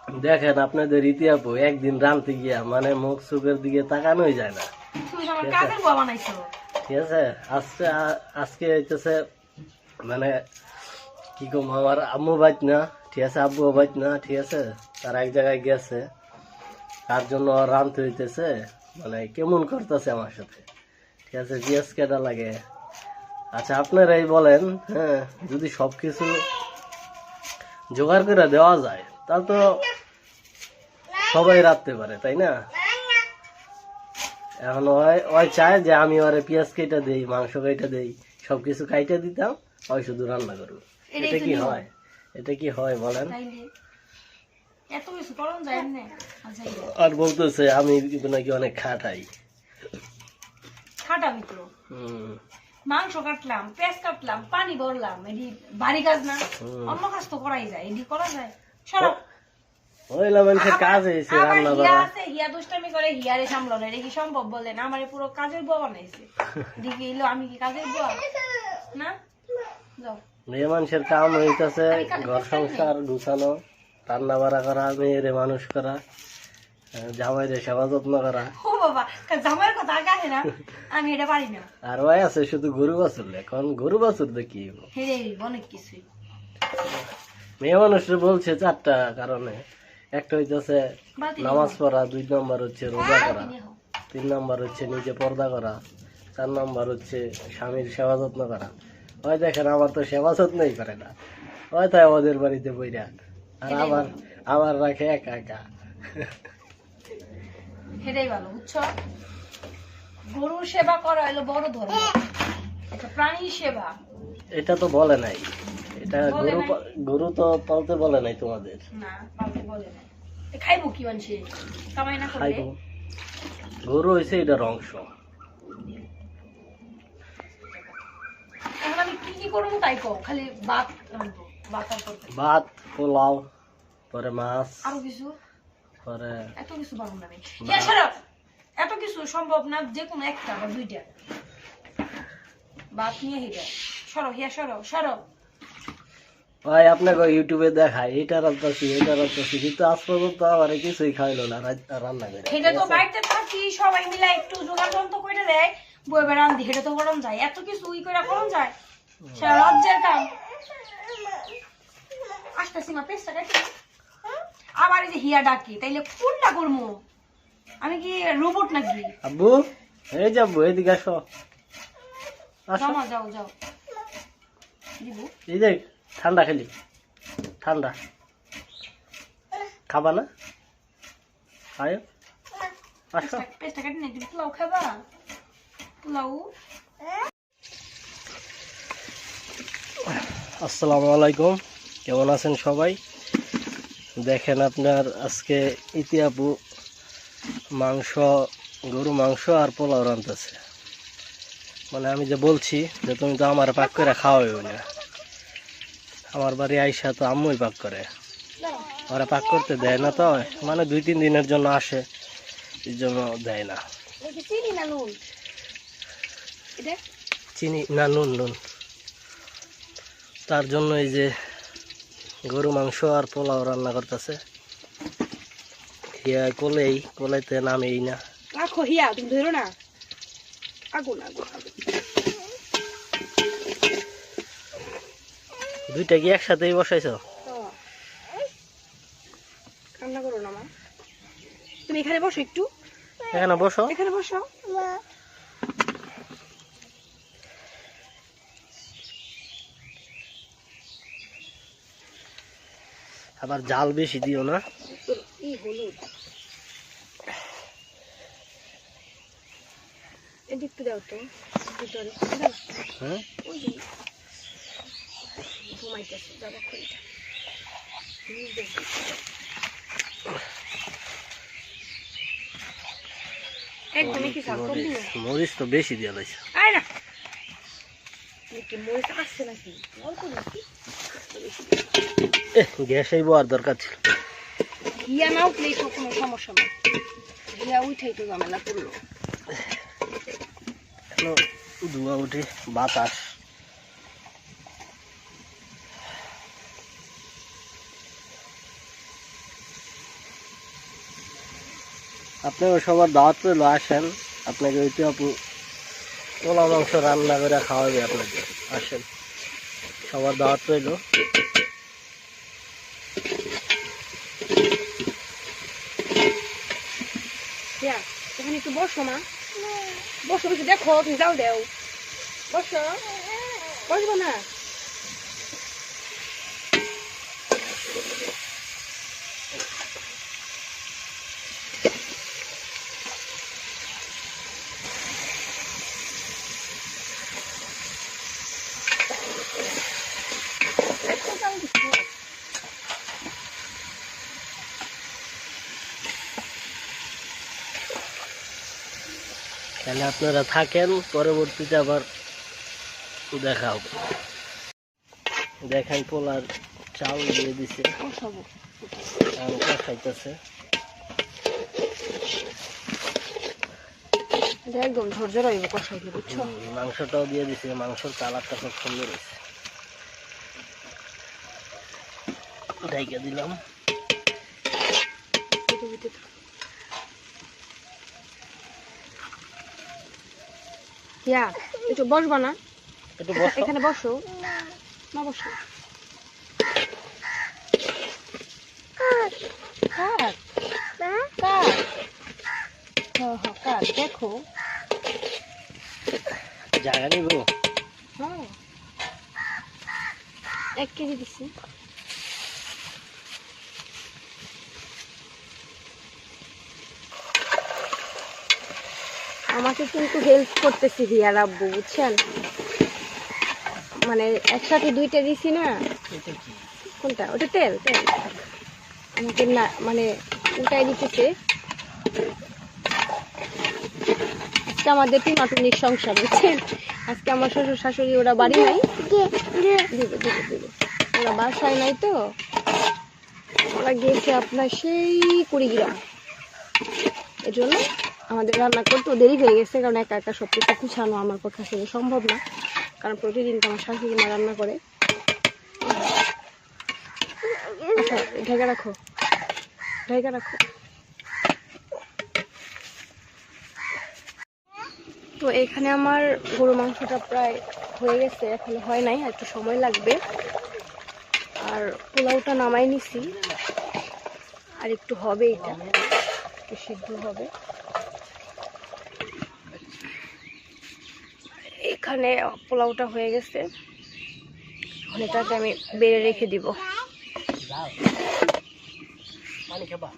দেখেন আপনাদের রীতি আপু একদিন রানতে গিয়া মানে মুখ চোখের দিকে তাকানোই যায় না। ঠিক আছে, আজকে আজকে হইতেছে মানে কি কম, আমার আম্মু বাইত না, ঠিক আছে, আব্বু বাইত না, ঠিক আছে, তারা এক জায়গায় গেছে, তার জন্য রানতে হইতেছে, মানে কেমন করতেছে আমার সাথে, ঠিক আছে, জিএস কেটা লাগে। আচ্ছা আপনারাই বলেন, হ্যাঁ, যদি সবকিছু জোগাড় করে দেওয়া যায় তা তো সবাই রাখতে পারে, তাই না? এখন ওই চায় যে আমি ওরে পেঁয়াজ কেটে দেই, মাংস কেটে দেই, সবকিছু কাইটে দিতাম, ওই শুধু রান্না করবো। এটা কি হয়? এটা কি হয় বলেন? আর বলতেছে আমি কিন্তু নাকি অনেক খাটাই। মাংস কাটলাম, পেঁয়াজ কাটলাম, পানি ভরলাম, এটি বাড়ি কাজ না? অন্য কাজ তো করাই যায়, এটি করা যায়। সরব সম্ভব বলেন? আমার পুরো কাজের বুয়া বানাইছে, আমি কি কাজের বুয়া না? মেয়ে মানুষের কাম হইতেছে ঘর সংসার গুছানো, রান্না বাড়া করা, মেয়েরে মানুষ করা, জামাইরে সেবা যত্ন করা। ও বাবা, জামাইয়ের কথা আগে আসে না, আমি এটা পারি না। আর ওই আছে শুধু গরু বাছুর, এখন গরু বাছুর দেখি অনেক কিছুই। মেয়ে মানুষের বলছে চারটা কারণে, একটা হইতেছে নামাজ পড়া, 2 নম্বর হচ্ছে রোজা করা, 3 নম্বর হচ্ছে নিজে পর্দা করা, 4 নম্বর হচ্ছে স্বামীর সেবা যত্ন করা। ওই দেখেন আমার তো সেবা যত্নই করে না, ওই তাই আমাদের বাড়িতে বইরা, আর আবার রাখে একা একা। সেটাই ভালো, বুঝছো? গরুর সেবা করা হলো বড় ধর্ম, এটা প্রাণী সেবা। এটা তো বলে নাই, এটা গরু তো পালতে বলে নাই তোমাদের। না, পালতে বলে নাই। খাইবো কি মানুষে কামাই না করলে? গরু হইছে এটার অংশ। এখন আমি কি কি করবো তাই কও, খালি ভাত রাঁধবো, ভাত, পোলাও, পরে মাছ, আরো কিছু, পরে এত কিছু পারবো না আমি। এত কিছু সম্ভব না, যে কোনো একটা বা দুইটা ভাত নিয়ে হেঁটে সরো, হিয়া সরো সরো। ভাই আপনাকে ইউটিউবে দেখায় এটা রান্তাছি, এটা রান্তাছি, কিন্তু আজ পর্যন্ত আমার কিছুই খাইলো না রান্না করে। এটা তো বাড়িতে থাকি, সবাই মিলে একটু জোগাড় যন্ত্র করে দেয়, বইবে রান্ধি, এটা তো করণ যায়, এত কিছু ই করে করণ যায়, সেটা লজ্জার কাম। আসতেছি মা, পেস্টটা কাটি। আবার এই যে হিয়া ডাকি, তাইলে কোনটা করবো? আমি কি রোবট নাকি? আব্বু, এই যে আব্বু, এদিকে আসো। যাও যাও। এই যে ঠান্ডা খেলি, ঠান্ডা খাবা না? আয় আসো। পেস্টটা কাটি না, তুমি পোলাও খাবা? পোলাও। আসসালামু আলাইকুম, কেমন আছেন সবাই? দেখেন আপনার আজকে ইতি আপু মাংস, গরু মাংস আর পোলাও রান্তেছে। মানে আমি যে বলছি যে তুমি তো আমার পাক করে খাওয়াই না, আমার বাড়ি আইসা তো আম্মুই পাক করে, ওরা পাক করতে দেয় না, তো মানে 2-3 দিনের জন্য আসে, এই জন্য দেয় না। চিনি না নুন, তার জন্য এই যে গরু মাংস আর পোলাও রান্না করতেছে। হিয়া কোলাইতে নামেই না। রাখো হিয়া, তুমি ধরো না, আগুন আগুন। দুইটা কি একসাথেই বসাইছো? কান্না করো না মা, তুমি এখানে বসো, একটু এখানে বসো, এখানে বসো। আবার জাল বেশি দিও না। হলুদ একটু দাও তো ভিতরে। হ্যাঁ, মরিচ তো বেশি দিয়ে লাগছে। গ্যাসেই বোয়ার দরকার ছিল। হিয়া না উঠলেই তো কোনো সমস্যা নেই, হিয়া উঠাই তো ঝামেলা করলো। ধোঁয়া উঠে বাতাস। আপনাকে সবার দাওয়াত রইল, আসেন। আপনাকে ওইটা আপু পোলা মাংস রান্না করে খাওয়াবে আপনাকে, আসেন, সবার দাওয়াত রইল। এখানে একটু বসো মা, বসো বসে দেখো, তুমি যাও দেও, বসো, বসবো না? তাহলে আপনারা থাকেন, পরবর্তীতে আবার দেখা হবে। দেখেন পোলার চাল দিয়ে দিছে, খাইতেছে। একদম ঝরঝর হইব কষাইলে, বুঝছো? মাংসটাও দিয়ে দিছে, মাংসের কালারটা খুব সুন্দর হয়েছে। ঢাইকা দিলাম। একটু বসবা না? একটু বসো। এখানে বসো, না বসো। দেখো জায়গা নিব। 1 কেজি দিচ্ছি। আমাকে কিন্তু হেল্প করতেছি রিয়ার আব্বু, বুঝছেন? মানে একসাথে 2টা দিছি না। কোনটা? ওটা তেল তেল আমাকে না মানে উল্টাই দিতেছে। আজকে আমাদের টিমাটুনির সংসার, বুঝছেন? আজকে আমার শ্বশুর শাশুড়ি ওরা বাড়ি নাই, ওরা বাসায় নাই, তো ওরা গিয়েছে আপনার সেই কুড়িগ্রাম। এর জন্য আমাদের রান্না করতে দেরি হয়ে গেছে, কারণ একা একা সব কিছু গুছানো আমার পক্ষে আসলে সম্ভব না, কারণ প্রতিদিন তো আমার শাশুড়ি মা রান্না করে। আচ্ছা, ঢেকে রাখো, ঢেকে রাখো। তো এখানে আমার গরু মাংসটা প্রায় হয়ে গেছে, এখনো হয় নাই, একটু সময় লাগবে। আর পোলাওটা নামাই নিছি, আর একটু হবে, এটা একটু সিদ্ধ হবে। এখানে পোলাওটা হয়ে গেছে, এটাকে আমি বেড়ে রেখে দিব। পানি খাবা?